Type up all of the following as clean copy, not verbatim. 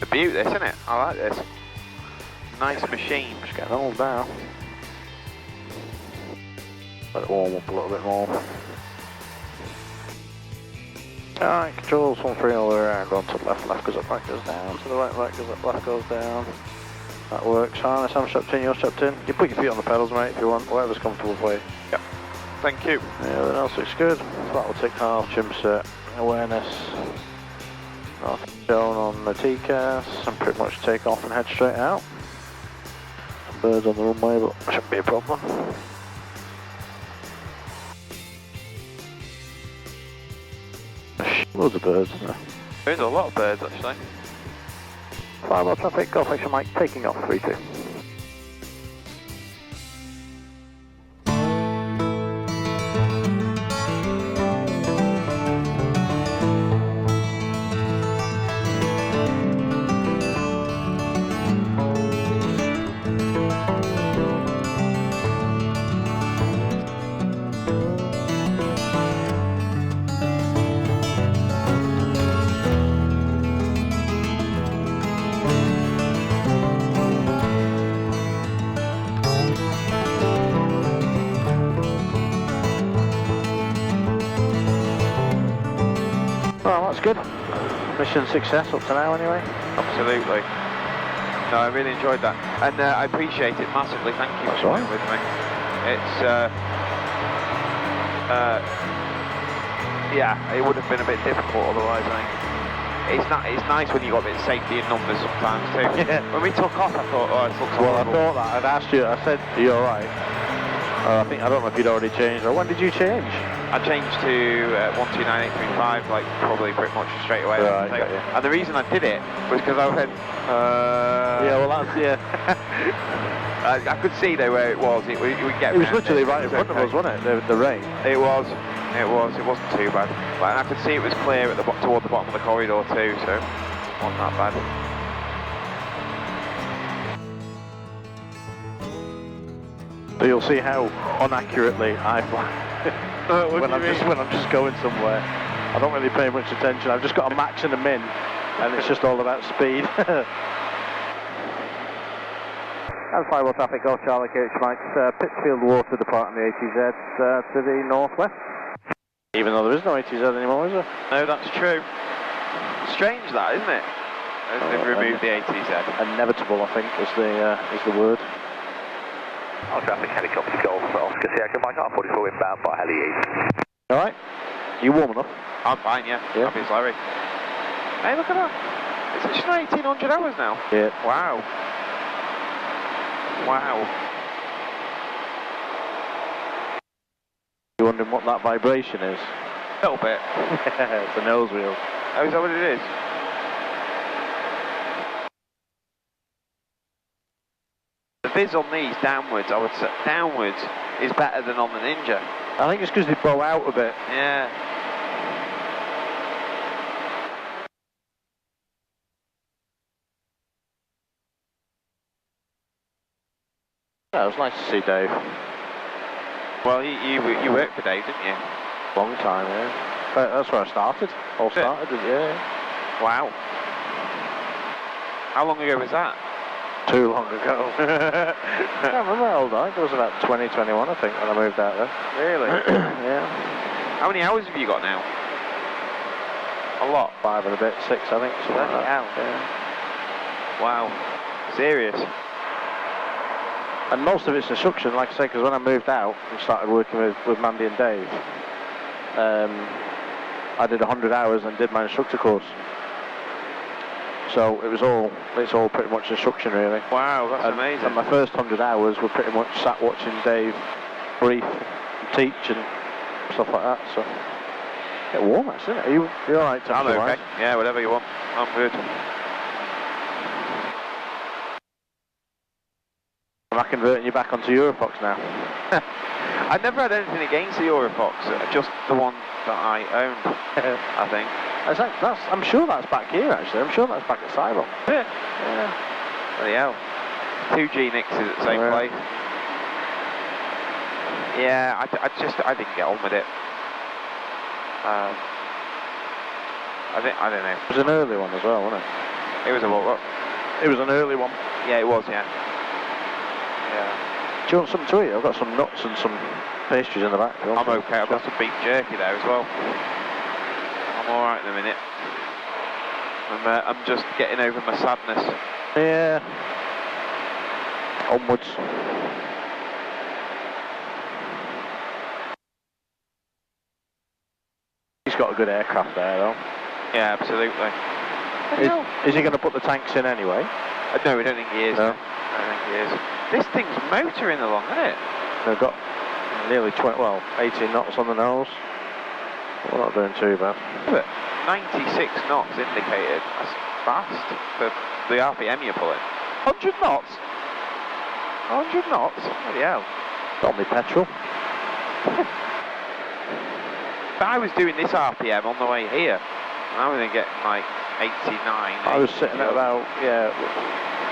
A beaut this, isn't it? I like this. Nice machine. Just getting old now. Let it warm up a little bit more. Alright, controls 1 3 all the way around, going to the left, left goes up, right goes down, to the right, right goes up, left goes down. That works. Harness, I'm strapped in, you're strapped in. You put your feet on the pedals, mate, if you want, whatever's comfortable for you. Yep. Thank you. Everything else looks good. Throttle tick half, trim set, awareness. Nothing shown on the T-cars, and pretty much take off and head straight out. Some birds on the runway, but shouldn't be a problem. Loads of birds, isn't there? There's a lot of birds actually. 5 traffic, Golf Action Mike, taking off, 3-2. Well, that's good. Mission success up to now anyway. Absolutely. No, I really enjoyed that. And I appreciate it massively. Thank you for being with me. It's, yeah, it would have been a bit difficult otherwise, I think. It's nice when you got a bit of safety in numbers sometimes too. Yeah. When we took off, I thought, oh, it looks Well, horrible. I thought that. I'd asked you, I said, are you alright? I don't know if you'd already changed, or when did you change? I changed to 129835, like probably pretty much straight away. Right, got you. And the reason I did it was because I went, yeah, well that's, yeah. I could see though where it was. We get. It was literally right in front of us, wasn't it? The rain. It was. It wasn't too bad. But I could see it was clear at toward the bottom of the corridor too, so it wasn't that bad. So you'll see how unaccurately I fly when I'm just going somewhere. I don't really pay much attention. I've just got a max and a min, and it's just all about speed. And Sywell traffic, Golf Charlie Coach Mike, Pittsfield Water departing the ATZ to the northwest. Even though there is no ATZ anymore, is there? No, that's true. Strange that, isn't it? They've removed the ATZ. Inevitable, I think, is the word. All traffic, helicopter Golf, Oscar Sierra Mike R44 inbound by heli east. Alright, you warm enough? I'm fine, yeah. Happy as Larry. Hey, look at that. It's actually 1800 hours now. Yeah. Wow. Wow. You're wondering what that vibration is? A little bit. It's a nose wheel. Oh, is that what it is? The viz on these downwards, I would say, downwards is better than on the Ninja. I think it's because they bow out a bit. Yeah. Yeah, it was nice to see Dave. Well, you worked for Dave, didn't you? Long time, yeah. That's where I started. Started, yeah. Wow. How long ago was that? Too long ago. I can't remember how old I was. It was about 2021, I think, when I moved out there. Really? Yeah. How many hours have you got now? A lot. 5 and a bit, 6, I think. Something like that. Yeah. Wow. Serious. And most of it's instruction, like I say, because when I moved out and started working with Mandy and Dave, I did 100 hours and did my instructor course. So it's all pretty much instruction really. Wow, that's amazing. And my first 100 hours were pretty much sat watching Dave brief and teach and stuff like that. So get warm actually, isn't it? Are you alright? I'm okay. Yeah, whatever you want. I'm good. Am I converting you back onto Eurofox now? I've never had anything against the Eurofox, just the one that I owned, I think. I'm sure that's back here actually. I'm sure that's back at Sywell. Yeah. Yeah. Bloody hell. 2 G-NIIXs at the same place. Yeah, I didn't get on with it. I don't know. It was an early one as well, wasn't it? It was a what? It was an early one. Yeah, it was, yeah. Yeah. Do you want something to eat? I've got some nuts and some pastries in the back. I'm okay, I've got some beef jerky there as well. I'm alright in a minute. I'm just getting over my sadness. Yeah. Onwards. He's got a good aircraft there, though. Yeah, absolutely. Is he going to put the tanks in anyway? No, we don't think he is. No. I don't think he is. This thing's motoring along, isn't it? They've got nearly 18 knots on the nose. We're not doing too bad. But 96 knots indicated. That's fast for the RPM you're pulling. 100 knots? 100 knots? Bloody hell. Got me petrol. But I was doing this RPM on the way here, and I was getting like 89. I was sitting at about,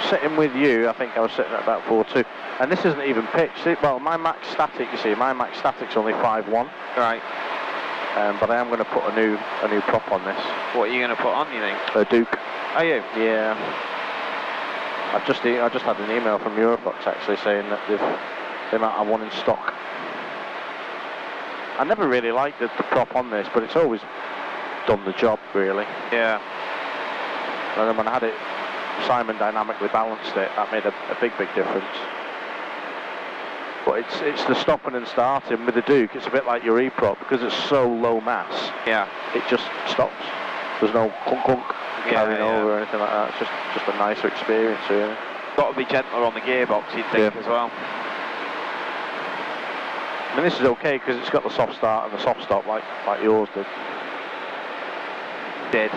sitting with you, I think I was sitting at about 4.2. And this isn't even pitched. Well, my max static, you see, my max static's only 5.1. Right. But I am going to put a new prop on this. What are you going to put on, you think? A Duke. Are you? Yeah. I just had an email from Eurofox actually saying that they might have one in stock. I never really liked the prop on this, but it's always done the job, really. Yeah. And then when I had it, Simon dynamically balanced it. That made a big difference. But it's the stopping and starting with the Duke. It's a bit like your E-prop because it's so low mass. Yeah. It just stops. There's no clunk carrying over or anything like that. It's just a nicer experience, really. Got to be gentler on the gearbox, you'd think, as well. I mean, this is okay because it's got the soft start and the soft stop like yours did. Did.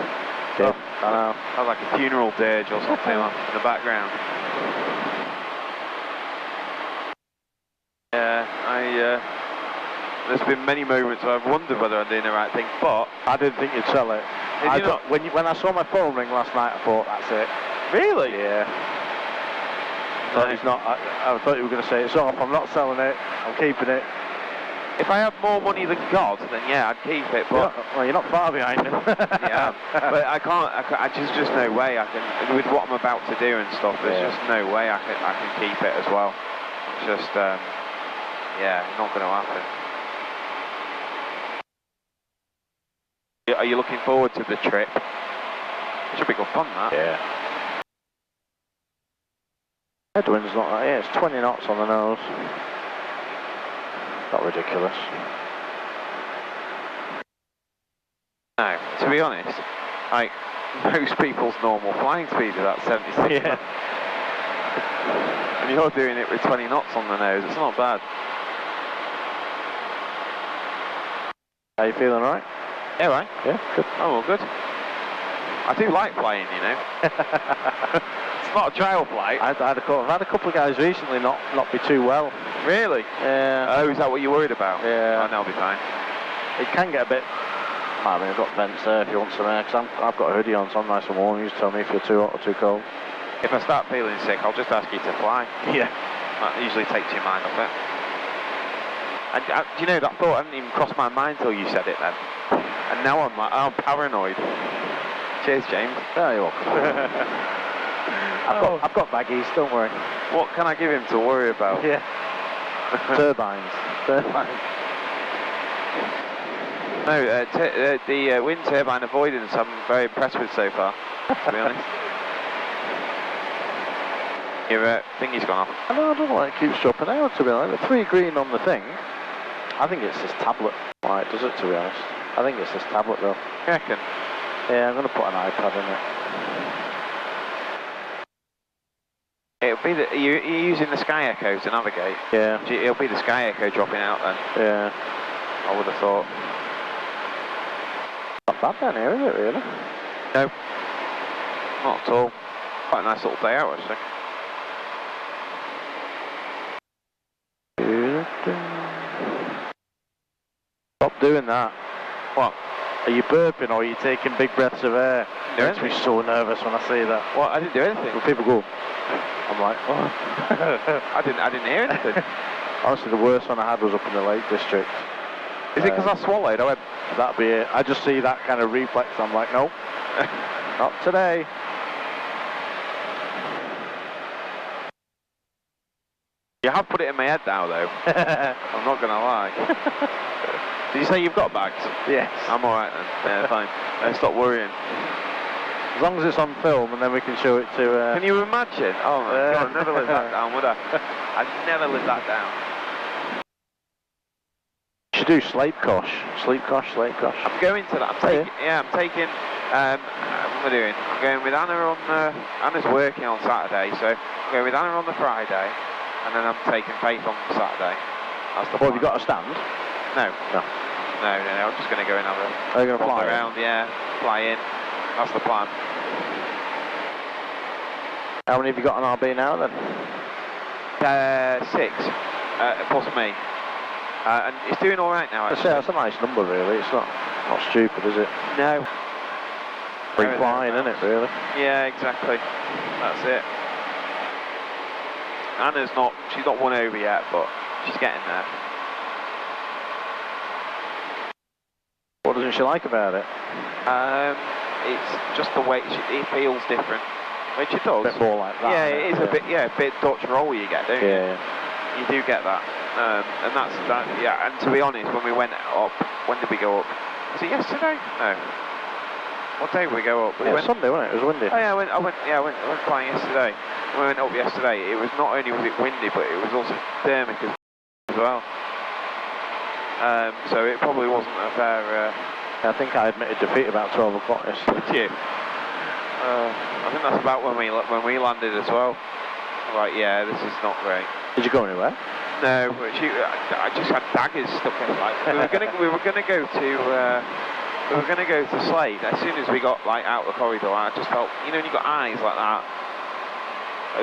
Oh, I know. Sounds like a funeral dirge or something in the background. Yeah, there's been many moments where I've wondered whether I'm doing the right thing, but I didn't think you'd sell it. When I saw my phone ring last night, I thought, that's it. Really? Yeah. I thought you were going to say it's off. I'm not selling it. I'm keeping it. If I had more money than God, then yeah, I'd keep it. But well, you're not far behind him. Yeah, but I can't. Just no way I can. With what I'm about to do and stuff, there's just no way I can keep it as well. It's just not going to happen. Are you looking forward to the trip? It should be good fun, that. Yeah. Headwind's not that. Yeah, it's 20 knots on the nose. Not ridiculous. No, to be honest, like most people's normal flying speed is about 76 knots. And you're doing it with 20 knots on the nose. It's not bad. Are you feeling alright? Yeah, right. Yeah, good. Oh, well, good. I do like flying, you know. It's not a trial flight. I've had a couple of guys recently not be too well. Really? Yeah. Oh, is that what you're worried about? Yeah. Oh, no, I'll be fine. It can get a bit... I mean, I've got vents there if you want some air, because I've got a hoodie on, so I'm nice and warm. You just tell me if you're too hot or too cold. If I start feeling sick, I'll just ask you to fly. Yeah. That usually takes your mind off it. And do you know, that thought hadn't even crossed my mind till you said it then. And now I'm paranoid. Cheers, James. Oh, you're welcome. I've got baggies, don't worry. What can I give him to worry about? Yeah. Turbines. No, the wind turbine avoidance I'm very impressed with so far, to be honest. Your thingy's gone off. I don't know why it keeps dropping out, to be honest. The 3 green on the thing, I think it's this tablet why it does it, to be honest. I think it's this tablet though. You reckon? Yeah, I'm going to put an iPad in it. It'll be you're using the Sky Echo to navigate. Yeah. It'll be the Sky Echo dropping out then. Yeah. I would have thought. Not bad down here, is it really? No. Not at all. Quite a nice little day out, actually. Stop doing that. What? Are you burping or are you taking big breaths of air? It makes me so nervous when I see that. What? I didn't do anything. When people go, I'm like, what? I didn't hear anything. Honestly, the worst one I had was up in the Lake District. Is it because I swallowed? I went, that'd be it. I just see that kind of reflex. I'm like, nope, not today. have put it in my head now, though. I'm not going to lie. Did you say you've got bags? Yes. I'm alright then. Yeah, fine. Stop worrying. As long as it's on film, and then we can show it to... Can you imagine? Oh my God, I'd never live that down, would I? I'd never live that down. You should do Slate Kosh. Sleep Kosh. I'm going to that. I'm taking... I'm taking... what am I doing? I'm going with Anna on... Anna's working on Saturday, so I'm going with Anna on the Friday, and then I'm taking Faith on Saturday. That's the plan. Have you got a stand? No. I'm just going to go and have a... Are you going to fly around? Yeah, fly in. That's the plan. How many have you got on RB now then? 6, plus me. And it's doing alright now, actually. That's a nice number, really. It's not stupid, is it? No. Free flying, isn't it, really? Yeah, exactly. That's it. Anna's she's not won over yet, but she's getting there. What doesn't she like about it? It's just the way it feels different, which it does. A bit more like that. Yeah, it is a bit. Yeah, a bit Dutch roll you get, don't you? Yeah. You do get that, and that's that. Yeah, and to be honest, when we went up, when did we go up? Was it yesterday? No. What day did we go up? Sunday, wasn't it? It was windy. Oh yeah, I went flying yesterday. When we went up yesterday, it was not only was it windy, but it was also thermic as well. So it probably wasn't a fair... I think I admitted defeat about 12 o'clock yesterday. Did you? I think that's about when we landed as well. Like, yeah, this is not great. Did you go anywhere? No, but I just had daggers stuck in. Like, we were gonna go to Slade. As soon as we got like out the corridor, I just felt, you know, when you got eyes like that.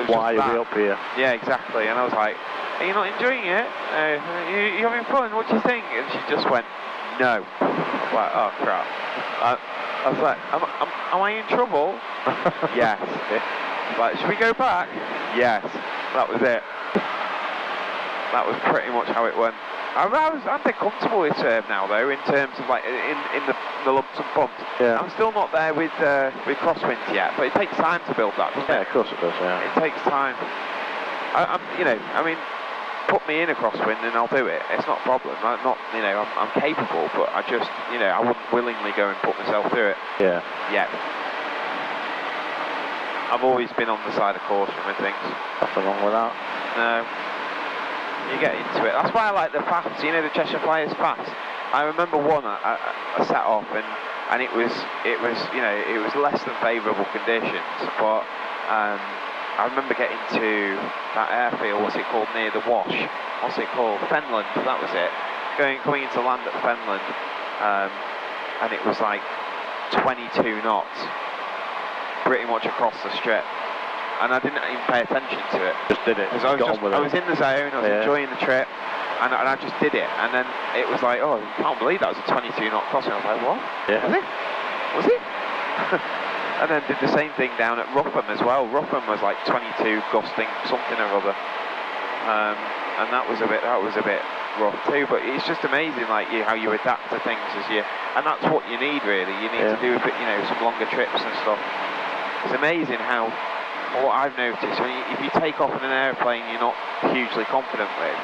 Why are we up here? Yeah, exactly. And I was like, are you not enjoying it? You having fun? What do you think? And she just went, no. I was like, oh crap. I was like, am I in trouble? Yes. Like, should we go back? Yes. That was it. That was pretty much how it went. I'm a bit comfortable with serve now, though, in terms of like in the lumps and bumps. Yeah. I'm still not there with crosswinds yet, but it takes time to build that, doesn't it? Yeah, of course it does. Yeah. It takes time. Put me in a crosswind and I'll do it. It's not a problem. I'm capable, but I just, I wouldn't willingly go and put myself through it. Yeah. Yet. I've always been on the side of caution with things. Nothing wrong with that. No. You get into it. That's why I like the fast, the Cheshire Flyers fast. I remember one I set off and it was less than favourable conditions, but I remember getting to that airfield, what's it called, near the Wash? What's it called? Fenland, that was it. Coming into land at Fenland, and it was like 22 knots, pretty much across the strip. And I didn't even pay attention to it. Just did it. Because I was in the zone, I was enjoying the trip, and I just did it. And then it was like, oh, I can't believe that was a 22 knot crossing. I was like, what? Yeah. Was it? And then did the same thing down at Rougham as well. Rougham was like 22 gusting something or other, and that was a bit rough too. But it's just amazing, like how you adapt to things and that's what you need really. You need to do a bit, some longer trips and stuff. It's amazing how. What I've noticed, if you take off in an airplane you're not hugely confident with,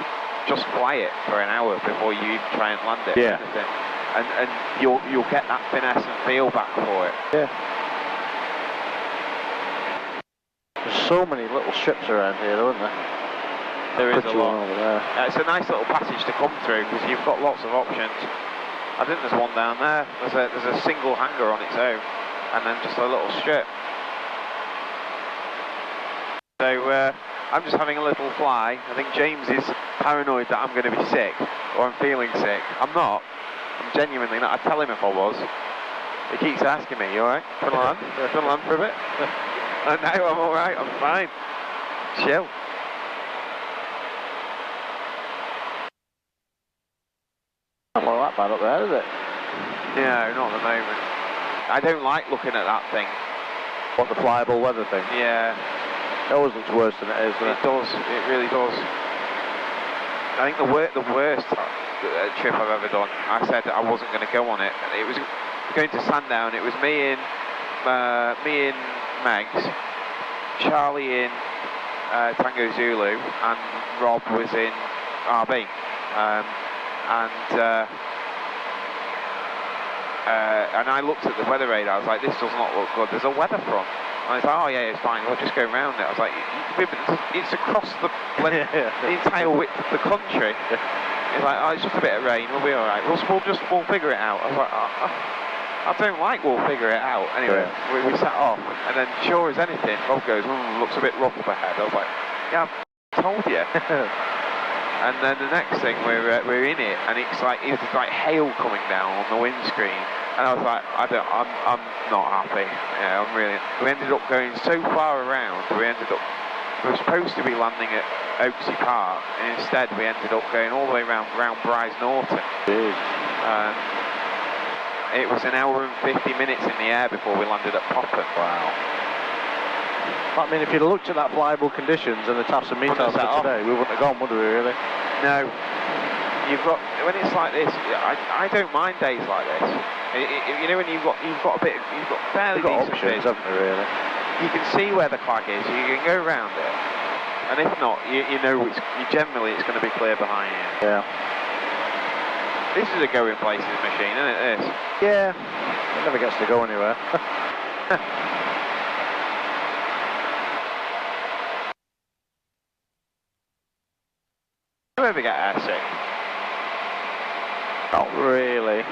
just fly it for an hour before you even try and land it. Yeah. And you'll get that finesse and feel back for it. Yeah. There's so many little strips around here, though, isn't there? There is a lot. It's a nice little passage to come through because you've got lots of options. I think there's one down there. There's a single hangar on its own, and then just a little strip. So I'm just having a little fly. I think James is paranoid that I'm going to be sick or I'm feeling sick. I'm not. I'm genuinely not. I'd tell him if I was. He keeps asking me, you alright? Can I land? Can I land for a bit? No, I'm alright. I'm fine. Chill. Not that bad up there, is it? No, not at the moment. I don't like looking at that thing. What, the flyable weather thing? Yeah. It always looks worse than it is, doesn't it? It does, it really does. I think the worst trip I've ever done, I said that I wasn't going to go on it. It was going to Sandown. It was me and Megs, Charlie in Tango Zulu, and Rob was in RB. And I looked at the weather radar. I was like, this does not look good. There's a weather front. And I was like, oh yeah, it's fine. We'll just go around it. I was like, it's across the entire width of the country. It's like, oh, it's just a bit of rain. We'll be all right. We'll figure it out. I was like, I don't like we'll figure it out. Anyway, we set off, and then sure as anything, Rob goes, looks a bit rough up ahead. I was like, yeah, I told you. And then the next thing, we're in it, and it was like hail coming down on the windscreen, and I was like, I'm not happy. Yeah, I'm really. We ended up going so far around. We were supposed to be landing at Oaksey Park, and instead we ended up going all the way around Bryce Norton. It was an hour and 50 minutes in the air before we landed at Popham. Wow. I mean, if you'd have looked at that flyable conditions and the taps and meters for today, we wouldn't have gone, would we, really? No. When it's like this, I don't mind days like this. You know, when you've got fairly decent options, haven't you, really? You can see where the clag is, you can go around it. And if not, you know, generally it's going to be clear behind you. Yeah. This is a going places machine, isn't it, this? Yeah. It never gets to go anywhere. Do you ever get airsick? Not really.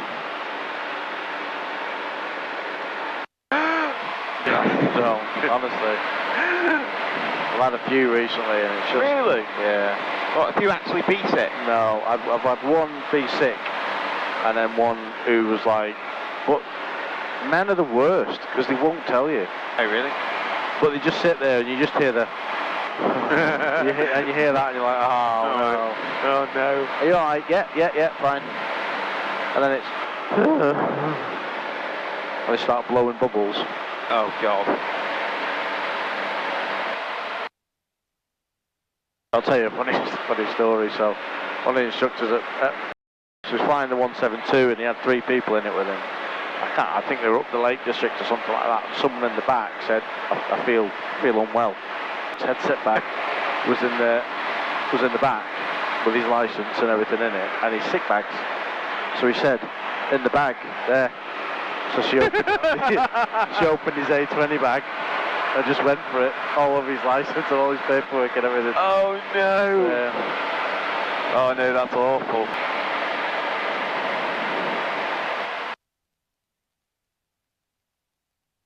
No, honestly. I've had a few recently, and it's just... Really? Yeah. What, have you actually be sick? No, I've had one be sick, and then one who was like... But men are the worst, because they won't tell you. Oh, really? But they just sit there, and you just hear the... you hear that, and you're like, oh, no. Oh, no. Are you alright? Yeah, fine. And then it's... and they start blowing bubbles. Oh, God. I'll tell you a funny story. So, one of the instructors was flying the 172, and he had 3 people in it with him. I think they were up the Lake District or something like that. And someone in the back said, "I feel unwell." His headset bag was in the back with his license and everything in it, and his sick bags. So he said, "In the bag there." So she opened his A20 bag. I just went for it, all of his license and all his paperwork and everything. Oh no! Yeah. Oh no, that's awful.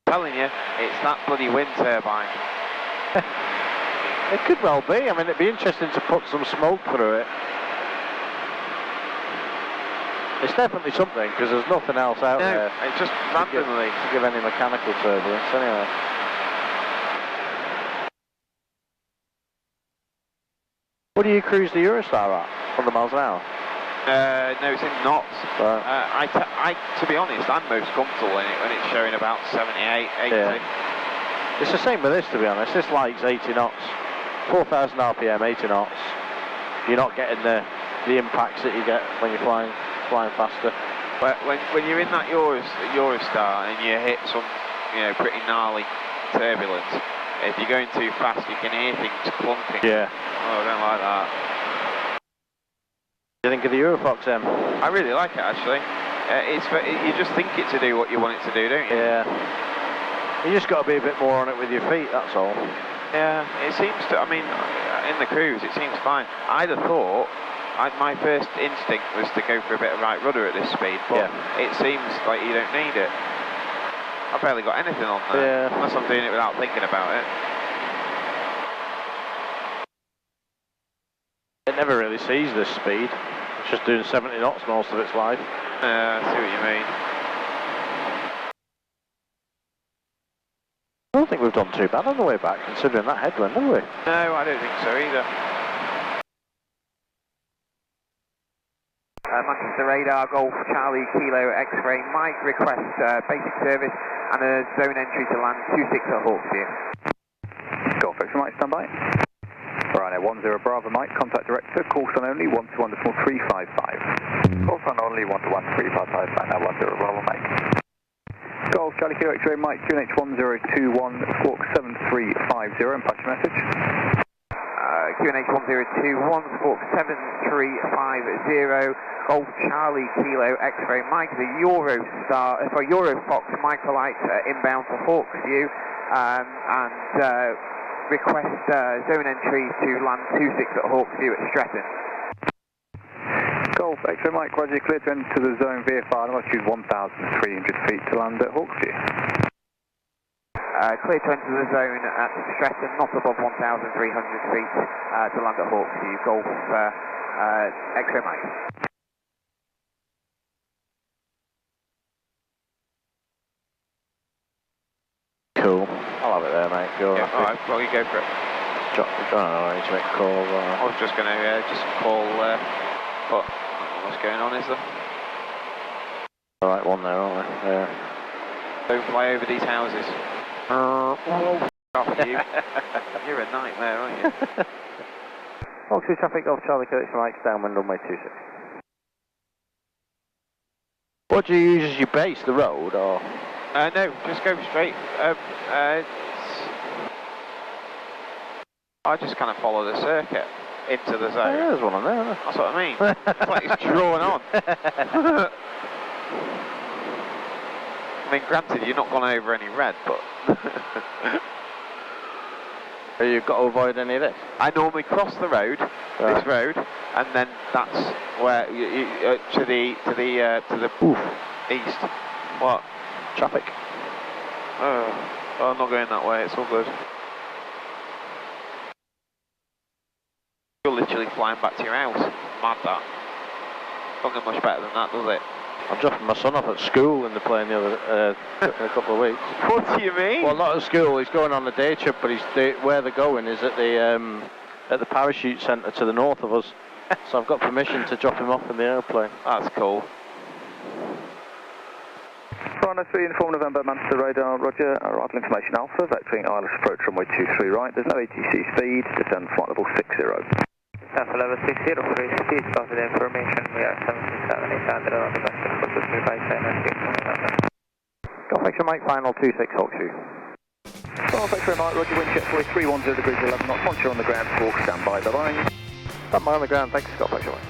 I'm telling you, it's that bloody wind turbine. It could well be. I mean, it'd be interesting to put some smoke through it. It's definitely something, because there's nothing else out there. It's just randomly to give any mechanical turbulence anyway. What do you cruise the Eurostar at? 100 miles an hour? No, it's in knots. Right. To be honest, I'm most comfortable in it when it's showing about 78, 80. Yeah. It's the same with this, to be honest. This likes 80 knots. 4,000 RPM, 80 knots. You're not getting the impacts that you get when you're flying faster. When you're in that Eurostar and you hit some, pretty gnarly turbulence, if you're going too fast, you can hear things clunking. Yeah. Oh, I don't like that. What do you think of the Eurofox, Em? I really like it, actually. You just think it to do what you want it to do, don't you? Yeah. You just got to be a bit more on it with your feet, that's all. Yeah, it seems to, in the cruise, it seems fine. I'd have thought, my first instinct was to go for a bit of right rudder at this speed, but it seems like you don't need it. I've barely got anything on there, unless I'm doing it without thinking about it. It never really sees this speed. It's just doing 70 knots most of its life. I see what you mean. I don't think we've done too bad on the way back, considering that headwind, have we? No, I don't think so either. Manchester Radar, Golf Charlie Kilo X-Ray, Mike request basic service and a zone entry to land 26 at Hawksview. Golf X-Ray, Mike, stand by. Right, 10 Bravo Mike, contact director, call sign only, 121.355. Call sign only, 121.355, now 10 Bravo Mike. Golf Charlie Kilo X-Ray, Mike, G-NIIX 1021, squawk 7350, and pass your message. QNH1021, Fox 7350, Golf Charlie Kilo X-Ray Mike, the Eurofox microlight inbound for Hawksview, and request zone entry to land 26 at Hawksview at Stretton. Golf X-Ray Mike, Roger, clear to enter the zone VFR and altitude 1,300 feet to land at Hawksview. Clear to enter the zone at Stretton, not above 1,300 feet to land at Hawksview. Golf X-Ray Mike. Cool. I'll have it there, mate. You're yeah, alright, well, you go for it. I need to make a call. I was just going to just call, what's going on, is there? Alright, one there, aren't we? Yeah. Don't fly over these houses. Off you. You're a nightmare, aren't you? Hawksview traffic, Golf Charlie Kilo Mike, downwind runway 26. What do you use as your base, the road, or...? No, just go straight. I just kind of follow the circuit into the zone. Oh, yeah, there's one on there, isn't there? That's what I mean. It's like it's drawn on. I mean, granted, you've not gone over any red, but... You've got to avoid any of this? I normally cross the road, this road, and then that's where, to the east. What? Traffic. Oh, I'm not going that way, it's all good. You're literally flying back to your house. Mad that. Don't get much better than that, does it? I'm dropping my son off at school in the plane the other in a couple of weeks. What do you mean? Well, not at school. He's going on a day trip, but where they're going is at the parachute centre to the north of us. So I've got permission to drop him off in the airplane. That's cool. Rhino 3, inform November, Manchester radar, Roger, arrival information Alpha, vectoring ILS approach runway 23 right, there's no ATC speed, descend flight level 60. Alpha level 60, free speed, copy the information, we are 767-800 on the best approach with me by 10 and 6 Golf X-Ray Mike, final 26 Hawksview. Golf X-Ray Mike, Roger, wind check fully 310 degrees 11 knots, once you're on the ground, walk, stand by the line. Stand by on the ground, thanks, Golf X-Ray Mike.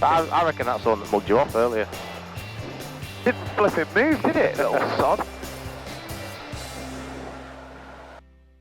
I reckon that's the one that mugged you off earlier. Didn't flip and move, did it, little sod?